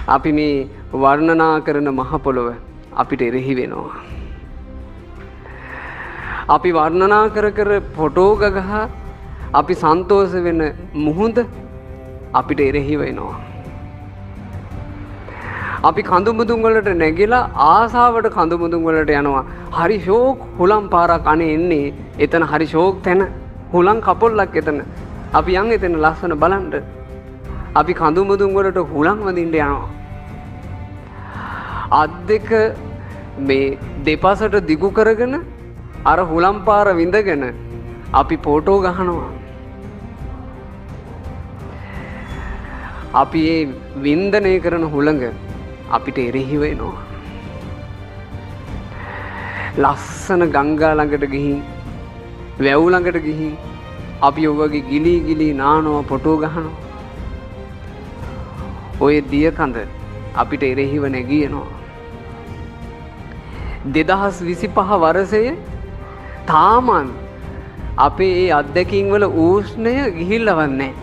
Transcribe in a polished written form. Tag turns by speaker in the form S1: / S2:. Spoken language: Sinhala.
S1: අපි මේ වර්ණනා කරන මහ පොළොව අපිට එරෙහි වෙනවා. අපි වර්ණනා කර කර ෆොටෝ ගහ අපි සන්තෝෂ වෙන මුහුද අපිට එරෙහි වෙනවා. අපි කඳු මුදුන් වලට නැගිලා ආසාවට කඳු මුදුන් වලට යනවා. හරි ෂෝක් හුලම් පාරක් අනේ එන්නේ. එතන හරි ෂෝක් තැන. හුලම් කපොල්ලක් එතන. අපි යන් එතන ලස්සන බලන්න. අපි කඳු මුදුන් වලට හුලම් වදින්න යනවා. අත් දෙක මේ දෙපසට දිගු කරගෙන අර හුලම් පාර විඳගෙන අපි ෆෝටෝ ගහනවා. අපි මේ වින්දනය කරන හුළඟ අපිට එරෙහි වෙනවා. ලස්සන ගංගා ළඟට ගිහින් වැව් ළඟට ගිහින් අපි ඔයගේ ගිලී ගිලී නානවා ෆොටෝ ගහනවා. ඔය දිය කඳ අපිට එරෙහිව නැගියනවා. 2025 වර්ෂයේ තාමන් අපේ ඒ අත්දැකීම් වල උෂ්ණය ගිහිල්ලවත් නැහැ.